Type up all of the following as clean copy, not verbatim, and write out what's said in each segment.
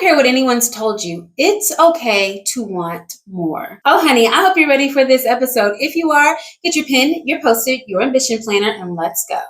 care what anyone's told you. It's okay to want more. Oh, honey, I hope you're ready for this episode. If you are, get your pen, your Post-it, your ambition planner, and let's go.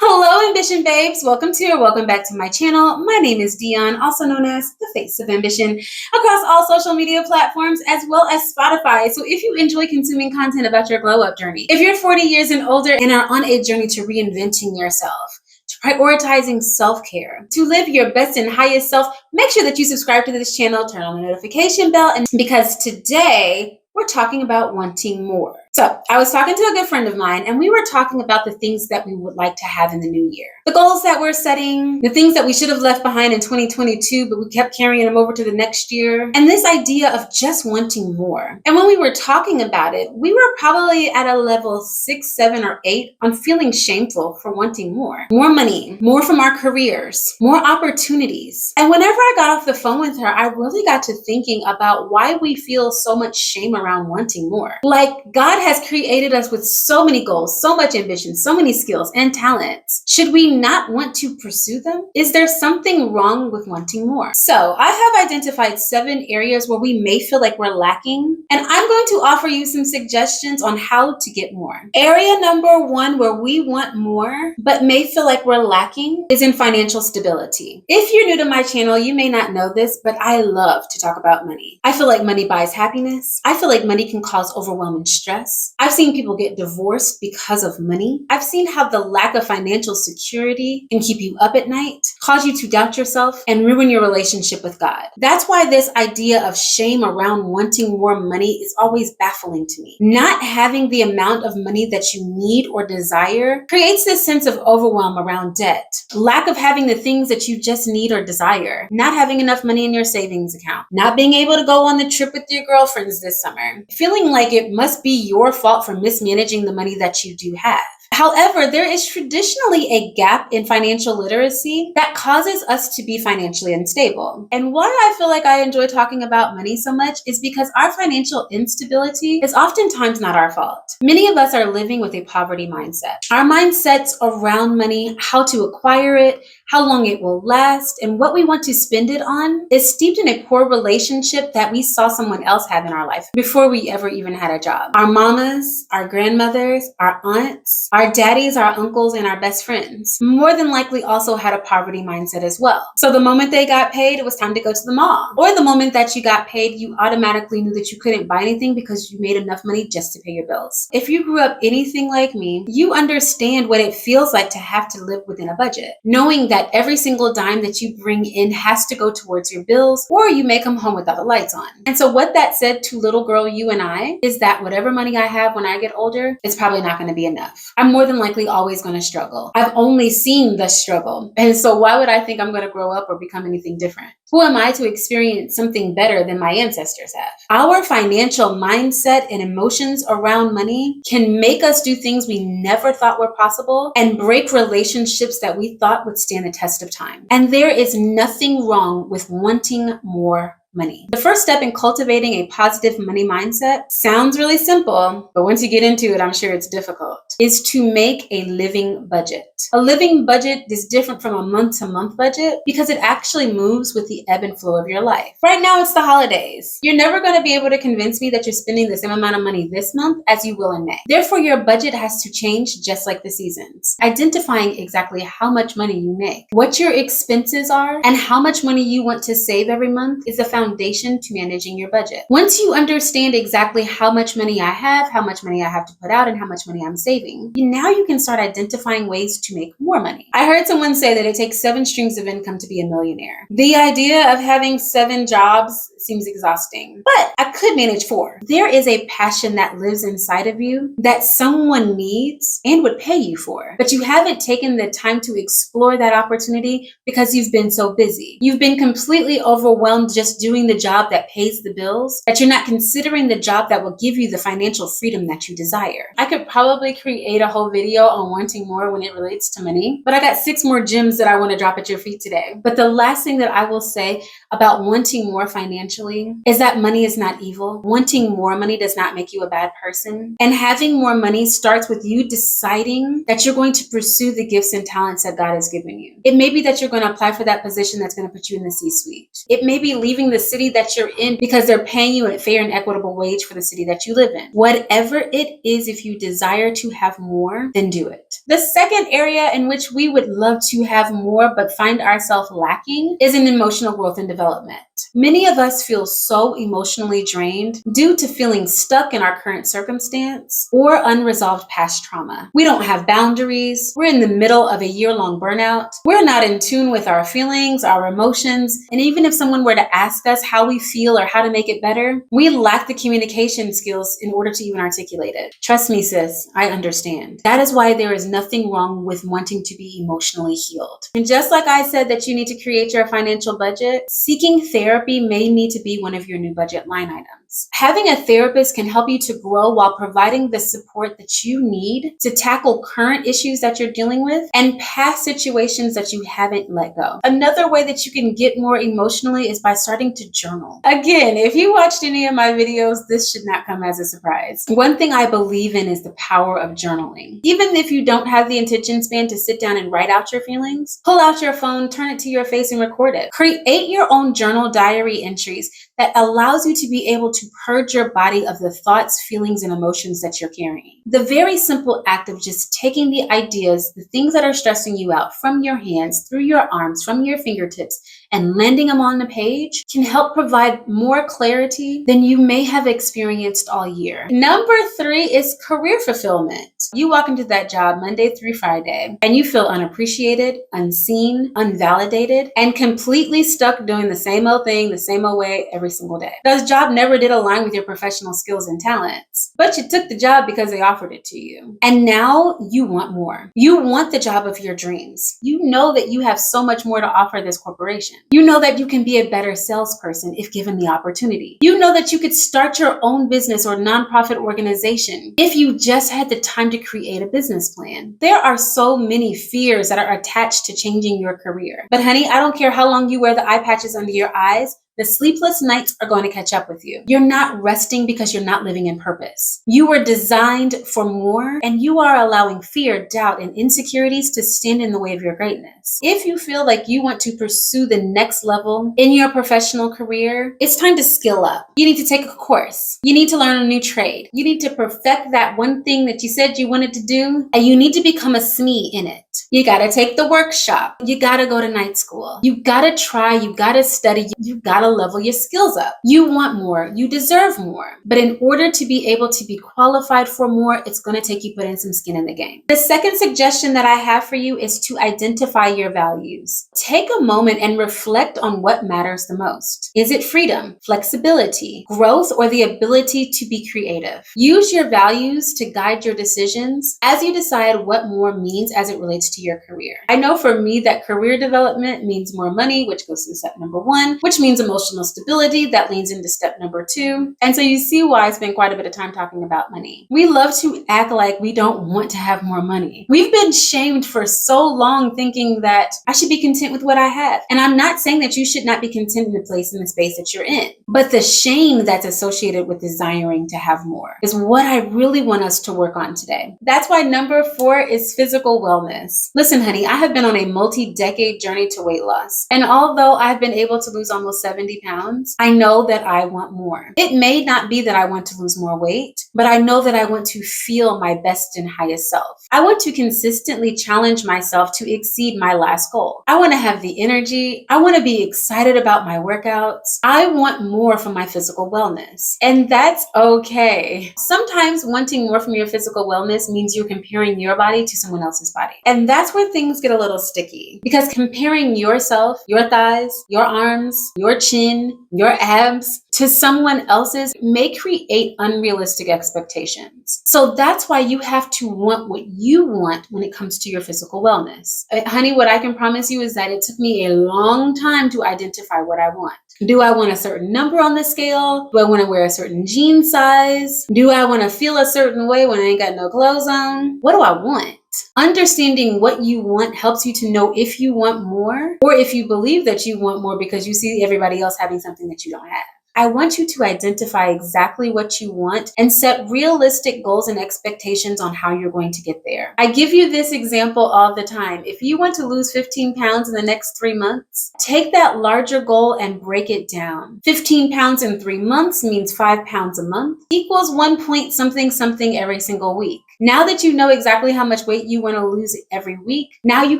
Hello, Ambition Babes. Welcome to or welcome back to my channel. My name is Dion, also known as the Face of Ambition, across all social media platforms as well as Spotify. So if you enjoy consuming content about your glow up journey, if you're 40 years and older and are on a journey to reinventing yourself, to prioritizing self-care, to live your best and highest self, make sure that you subscribe to this channel, turn on the notification bell, and because today we're talking about wanting more. So I was talking to a good friend of mine, and we were talking about the things that we would like to have in the new year. The goals that we're setting, the things that we should have left behind in 2022, but we kept carrying them over to the next year. And this idea of just wanting more. And when we were talking about it, we were probably at a level 6, 7, or 8 on feeling shameful for wanting more. More money, more from our careers, more opportunities. And whenever I got off the phone with her, I really got to thinking about why we feel so much shame around wanting more. Like, God has created us with so many goals, so much ambition, so many skills and talents. Should we not want to pursue them? Is there something wrong with wanting more? So I have identified 7 areas where we may feel like we're lacking, and I'm going to offer you some suggestions on how to get more. Area number 1 where we want more but may feel like we're lacking is in financial stability. If you're new to my channel, you may not know this, but I love to talk about money. I feel like money buys happiness. I feel like money can cause overwhelming stress. I've seen people get divorced because of money. I've seen how the lack of financial security can keep you up at night, cause you to doubt yourself, and ruin your relationship with God. That's why this idea of shame around wanting more money is always baffling to me. Not having the amount of money that you need or desire creates this sense of overwhelm around debt. Lack of having the things that you just need or desire. Not having enough money in your savings account. Not being able to go on the trip with your girlfriends this summer. Feeling like it must be your fault for mismanaging the money that you do have. However, there is traditionally a gap in financial literacy that causes us to be financially unstable. And why I feel like I enjoy talking about money so much is because our financial instability is oftentimes not our fault. Many of us are living with a poverty mindset. Our mindsets around money, how to acquire it, how long it will last, and what we want to spend it on is steeped in a poor relationship that we saw someone else have in our life before we ever even had a job. Our mamas, our grandmothers, our aunts, our daddies, our uncles, and our best friends more than likely also had a poverty mindset as well. So the moment they got paid, it was time to go to the mall. Or the moment that you got paid, you automatically knew that you couldn't buy anything because you made enough money just to pay your bills. If you grew up anything like me, you understand what it feels like to have to live within a budget, knowing that every single dime that you bring in has to go towards your bills, or you may come home without the lights on. And so what that said to little girl you and I is that whatever money I have when I get older, it's probably not going to be enough. I'm more than likely always going to struggle. I've only seen the struggle. And so why would I think I'm going to grow up or become anything different? Who am I to experience something better than my ancestors have? Our financial mindset and emotions around money can make us do things we never thought were possible and break relationships that we thought would stand the test of time. And there is nothing wrong with wanting more money. The first step in cultivating a positive money mindset sounds really simple, but once you get into it, I'm sure it's difficult, is to make a living budget. A living budget is different from a month-to-month budget because it actually moves with the ebb and flow of your life. Right now, it's the holidays. You're never going to be able to convince me that you're spending the same amount of money this month as you will in May. Therefore, your budget has to change just like the seasons. Identifying exactly how much money you make, what your expenses are, and how much money you want to save every month is a foundation to managing your budget. Once you understand exactly how much money I have, how much money I have to put out, and how much money I'm saving, now you can start identifying ways to make more money. I heard someone say that it takes 7 streams of income to be a millionaire. The idea of having 7 jobs seems exhausting, but I could manage 4. There is a passion that lives inside of you that someone needs and would pay you for, but you haven't taken the time to explore that opportunity because you've been so busy. You've been completely overwhelmed just doing the job that pays the bills, that you're not considering the job that will give you the financial freedom that you desire. I could probably create a whole video on wanting more when it relates to money, but I got 6 more gems that I want to drop at your feet today. But the last thing that I will say about wanting more financially financially is that money is not evil. Wanting more money does not make you a bad person. And having more money starts with you deciding that you're going to pursue the gifts and talents that God has given you. It may be that you're going to apply for that position that's going to put you in the C-suite. It may be leaving the city that you're in because they're paying you a fair and equitable wage for the city that you live in. Whatever it is, if you desire to have more, then do it. The second area in which we would love to have more but find ourselves lacking is in emotional growth and development. Many of us feel so emotionally drained due to feeling stuck in our current circumstance or unresolved past trauma. We don't have boundaries. We're in the middle of a year-long burnout. We're not in tune with our feelings, our emotions, and even if someone were to ask us how we feel or how to make it better, we lack the communication skills in order to even articulate it. Trust me, sis, I understand. That is why there is nothing wrong with wanting to be emotionally healed. And just like I said that you need to create your financial budget, seeking therapy may need to be one of your new budget line items. Having a therapist can help you to grow while providing the support that you need to tackle current issues that you're dealing with and past situations that you haven't let go. Another way that you can get more emotionally is by starting to journal. Again, if you watched any of my videos, this should not come as a surprise. One thing I believe in is the power of journaling. Even if you don't have the attention span to sit down and write out your feelings, pull out your phone, turn it to your face and record it. Create your own journal diary entries that allows you to be able to purge your body of the thoughts, feelings, and emotions that you're carrying. The very simple act of just taking the ideas, the things that are stressing you out from your hands, through your arms, from your fingertips, and landing them on the page can help provide more clarity than you may have experienced all year. Number 3 is career fulfillment. You walk into that job Monday through Friday and you feel unappreciated, unseen, unvalidated, and completely stuck doing the same old thing the same old way every single day. This job never did align with your professional skills and talents, but you took the job because they offered it to you. And now you want more. You want the job of your dreams. You know that you have so much more to offer this corporation. You know that you can be a better salesperson if given the opportunity. You know that you could start your own business or nonprofit organization if you just had the time to create a business plan. There are so many fears that are attached to changing your career. But honey, I don't care how long you wear the eye patches under your eyes, the sleepless nights are going to catch up with you. You're not resting because you're not living in purpose. You were designed for more, and you are allowing fear, doubt, and insecurities to stand in the way of your greatness. If you feel like you want to pursue the next level in your professional career, it's time to skill up. You need to take a course. You need to learn a new trade. You need to perfect that one thing that you said you wanted to do, and you need to become a SME in it. You got to take the workshop. You got to go to night school. You got to try. You got to study. You got to level your skills up. You want more. You deserve more. But in order to be able to be qualified for more, it's going to take you putting some skin in the game. The second suggestion that I have for you is to identify your values. Take a moment and reflect on what matters the most. Is it freedom, flexibility, growth, or the ability to be creative? Use your values to guide your decisions as you decide what more means as it relates to your career. I know for me that career development means more money, which goes to step number 1, which means emotional stability that leans into step number 2. And so you see why I spend quite a bit of time talking about money. We love to act like we don't want to have more money. We've been shamed for so long thinking that I should be content with what I have. And I'm not saying that you should not be content in the place in the space that you're in, but the shame that's associated with desiring to have more is what I really want us to work on today. That's why number 4 is physical wellness. Listen, honey, I have been on a multi-decade journey to weight loss. And although I've been able to lose almost 70 pounds, I know that I want more. It may not be that I want to lose more weight, but I know that I want to feel my best and highest self. I want to consistently challenge myself to exceed my last goal. I want to have the energy. I want to be excited about my workouts. I want more from my physical wellness. And that's okay. Sometimes wanting more from your physical wellness means you're comparing your body to someone else's body. And that's where things get a little sticky, because comparing yourself, your thighs, your arms, your chin, your abs to someone else's may create unrealistic expectations. So that's why you have to want what you want when it comes to your physical wellness. Honey, what I can promise you is that it took me a long time to identify what I want. Do I want a certain number on the scale? Do I want to wear a certain jean size? Do I want to feel a certain way when I ain't got no clothes on? What do I want? Understanding what you want helps you to know if you want more or if you believe that you want more because you see everybody else having something that you don't have. I want you to identify exactly what you want and set realistic goals and expectations on how you're going to get there. I give you this example all the time. If you want to lose 15 pounds in the next 3 months, take that larger goal and break it down. 15 pounds in 3 months means 5 pounds a month equals 1 point something something every single week. Now that you know exactly how much weight you want to lose every week, now you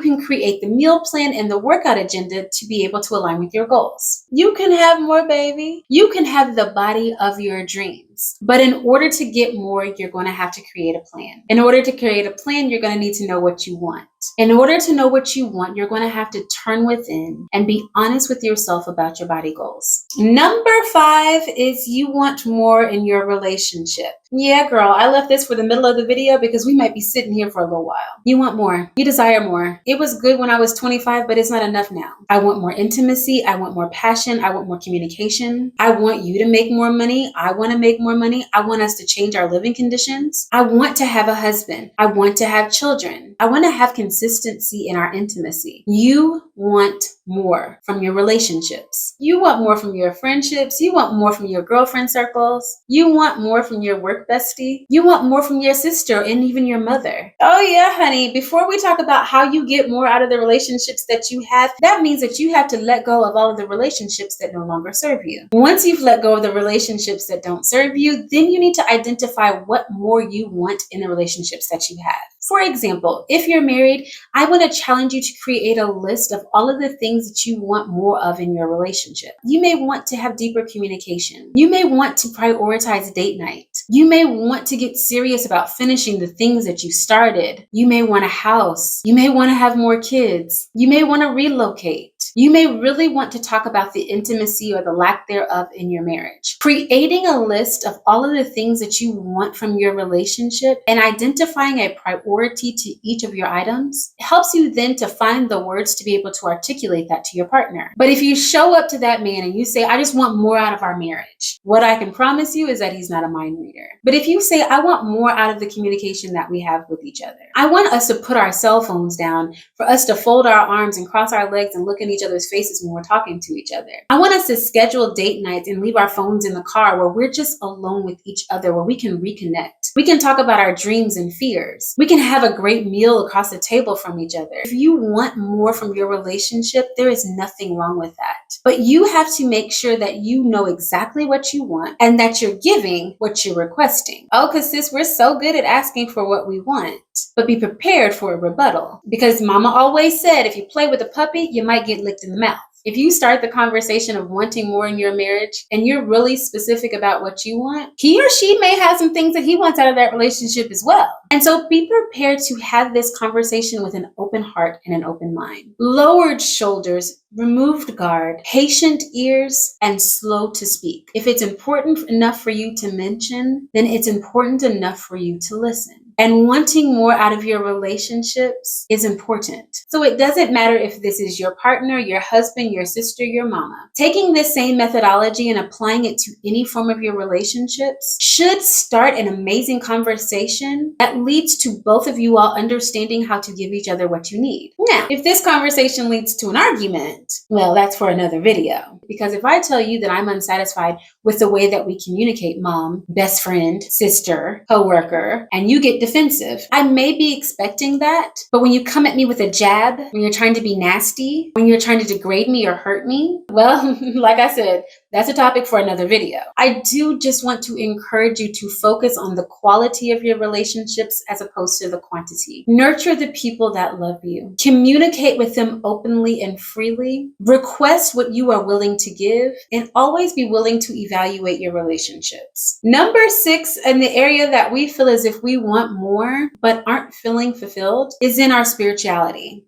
can create the meal plan and the workout agenda to be able to align with your goals. You can have more, baby. You can have the body of your dreams. But in order to get more, you're going to have to create a plan. In order to create a plan, you're going to need to know what you want. In order to know what you want, you're going to have to turn within and be honest with yourself about your body goals. Number 5 is you want more in your relationship. Yeah, girl, I left this for the middle of the video because we might be sitting here for a little while. You want more. You desire more. It was good when I was 25, but it's not enough now. I want more intimacy. I want more passion. I want more communication. I want you to make more money. I want to make more money. I want us to change our living conditions. I want to have a husband. I want to have children. I want to have consistency in our intimacy. You want more from your relationships. You want more from your friendships. You want more from your girlfriend circles. You want more from your work bestie. You want more from your sister and even your mother. Oh yeah, honey, before we talk about how you get more out of the relationships that you have, that means that you have to let go of all of the relationships that no longer serve you. Once you've let go of the relationships that don't serve you, then you need to identify what more you want in the relationships that you have. For example, if you're married, I want to challenge you to create a list of all of the things that you want more of in your relationship. You may want to have deeper communication. You may want to prioritize date night. You may want to get serious about finishing the things that you started. You may want a house. You may want to have more kids. You may want to relocate. You may really want to talk about the intimacy or the lack thereof in your marriage. Creating a list of all of the things that you want from your relationship and identifying a priority to each of your items helps you then to find the words to be able to articulate that to your partner. But if you show up to that man and you say, I just want more out of our marriage, what I can promise you is that he's not a mind reader. But if you say, I want more out of the communication that we have with each other, I want us to put our cell phones down, for us to fold our arms and cross our legs and look in each other's faces when we're talking to each other. I want us to schedule date nights and leave our phones in the car where we're just alone with each other, where we can reconnect. We can talk about our dreams and fears. We can have a great meal across the table from each other. If you want more from your relationship, there is nothing wrong with that. But you have to make sure that you know exactly what you want and that you're giving what you're requesting. Oh, because sis, we're so good at asking for what we want, but be prepared for a rebuttal. Because mama always said, if you play with a puppy, you might get licked in the mouth. If you start the conversation of wanting more in your marriage and you're really specific about what you want, he or she may have some things that he wants out of that relationship as well. And so be prepared to have this conversation with an open heart and an open mind. Lowered shoulders, removed guard, patient ears, and slow to speak. If it's important enough for you to mention, then it's important enough for you to listen. And wanting more out of your relationships is important. So it doesn't matter if this is your partner, your husband, your sister, your mama. Taking this same methodology and applying it to any form of your relationships should start an amazing conversation that leads to both of you all understanding how to give each other what you need. Now, if this conversation leads to an argument, well, that's for another video. Because if I tell you that I'm unsatisfied with the way that we communicate, mom, best friend, sister, coworker, and you get defensive, I may be expecting that, but when you come at me with a jab, when you're trying to be nasty, when you're trying to degrade me or hurt me, well, like I said, that's a topic for another video. I do just want to encourage you to focus on the quality of your relationships as opposed to the quantity. Nurture the people that love you. Communicate with them openly and freely. Request what you are willing to give, and always be willing to evaluate your relationships. Number 6, in the area that we feel as if we want more but aren't feeling fulfilled, is in our spirituality.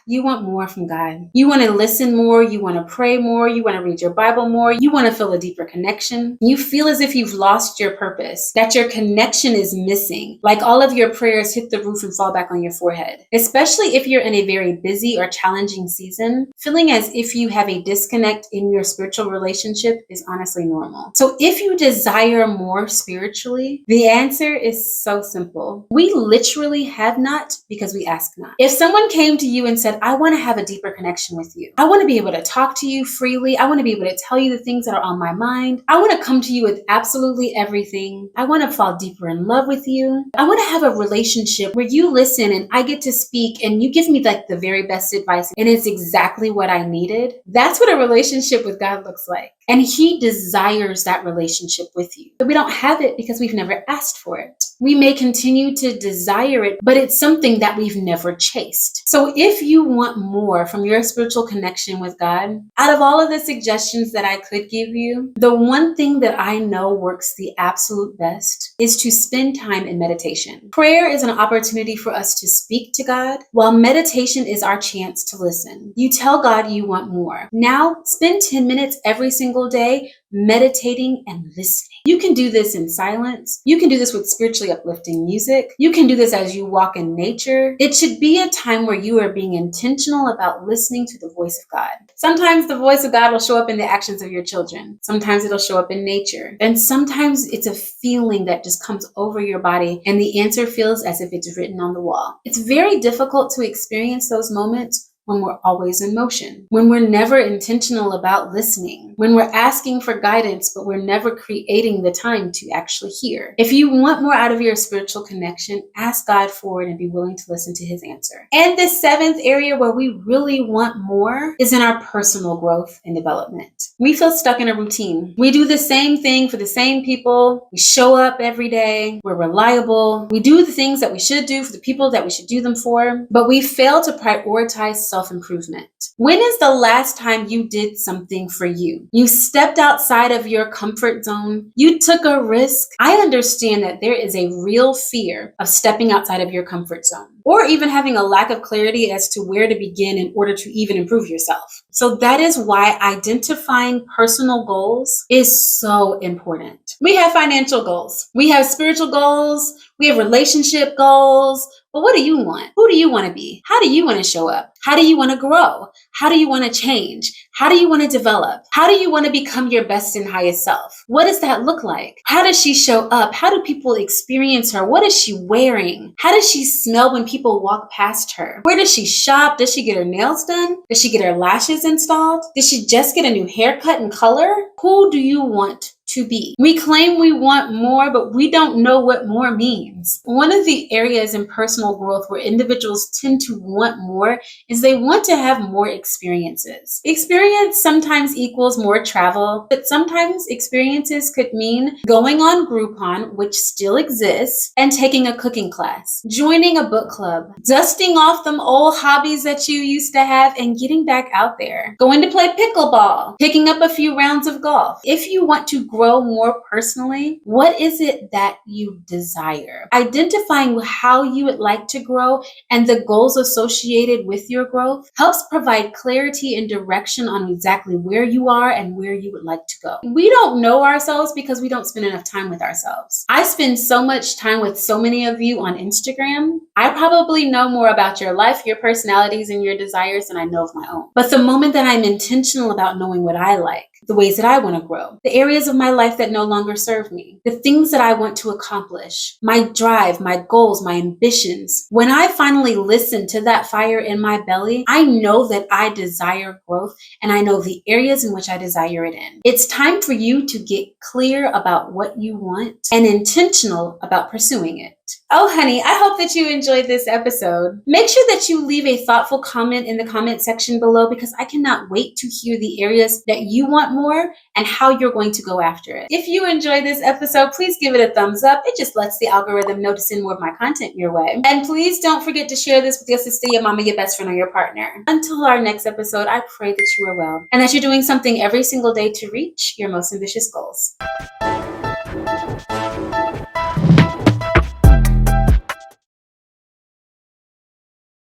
You want more from God. You want to listen more. You want to pray more. You want to read your Bible more. You want to feel a deeper connection. You feel as if you've lost your purpose, that your connection is missing, like all of your prayers hit the roof and fall back on your forehead. Especially if you're in a very busy or challenging season, feeling as if you have a disconnect in your spiritual relationship is honestly normal. So if you desire more spiritually, the answer is so simple. We literally have not because we ask not. If someone came to you and said, said, I want to have a deeper connection with you. I want to be able to talk to you freely. I want to be able to tell you the things that are on my mind. I want to come to you with absolutely everything. I want to fall deeper in love with you. I want to have a relationship where you listen and I get to speak and you give me like the very best advice and it's exactly what I needed. That's what a relationship with God looks like. And He desires that relationship with you. But we don't have it because we've never asked for it. We may continue to desire it, but it's something that we've never chased. So if you want more from your spiritual connection with God, out of all of the suggestions that I could give you, the one thing that I know works the absolute best is to spend time in meditation. Prayer is an opportunity for us to speak to God, while meditation is our chance to listen. You tell God you want more. Now, spend 10 minutes every single day meditating and listening. You can do this in silence. You can do this with spiritually uplifting music. You can do this as you walk in nature. It should be a time where you are being intentional about listening to the voice of God. Sometimes the voice of God will show up in the actions of your children. Sometimes it'll show up in nature. And sometimes it's a feeling that just comes over your body and the answer feels as if it's written on the wall. It's very difficult to experience those moments when we're always in motion, when we're never intentional about listening, when we're asking for guidance, but we're never creating the time to actually hear. If you want more out of your spiritual connection, ask God for it and be willing to listen to His answer. And the seventh area where we really want more is in our personal growth and development. We feel stuck in a routine. We do the same thing for the same people. We show up every day. We're reliable. We do the things that we should do for the people that we should do them for, but we fail to prioritize self-improvement. When is the last time you did something for you? You stepped outside of your comfort zone. You took a risk. I understand that there is a real fear of stepping outside of your comfort zone, or even having a lack of clarity as to where to begin in order to even improve yourself. So that is why identifying personal goals is so important. We have financial goals. We have spiritual goals. We have relationship goals. But what do you want? Who do you want to be? How do you want to show up? How do you want to grow? How do you want to change? How do you want to develop? How do you want to become your best and highest self? What does that look like? How does she show up? How do people experience her? What is she wearing? How does she smell when people walk past her? Where does she shop? Does she get her nails done? Does she get her lashes installed? Did she just get a new haircut and color? Who do you want to be? We claim we want more, but we don't know what more means. One of the areas in personal growth where individuals tend to want more is they want to have more experiences. Experience sometimes equals more travel, but sometimes experiences could mean going on Groupon, which still exists, and taking a cooking class, joining a book club, dusting off them old hobbies that you used to have and getting back out there, going to play pickleball, picking up a few rounds of golf. If you want to grow more personally, what is it that you desire? Identifying how you would like to grow and the goals associated with your growth helps provide clarity and direction on exactly where you are and where you would like to go. We don't know ourselves because we don't spend enough time with ourselves. I spend so much time with so many of you on Instagram. I probably know more about your life, your personalities, and your desires than I know of my own. But the moment that I'm intentional about knowing what I like, the ways that I want to grow, the areas of my life that no longer serve me, the things that I want to accomplish, my drive, my goals, my ambitions. When I finally listen to that fire in my belly, I know that I desire growth and I know the areas in which I desire it in. It's time for you to get clear about what you want and intentional about pursuing it. Oh, honey, I hope that you enjoyed this episode. Make sure that you leave a thoughtful comment in the comment section below because I cannot wait to hear the areas that you want more and how you're going to go after it. If you enjoyed this episode, please give it a thumbs up. It just lets the algorithm know to send more of my content your way. And please don't forget to share this with your sister, your mama, your best friend, or your partner. Until our next episode, I pray that you are well and that you're doing something every single day to reach your most ambitious goals.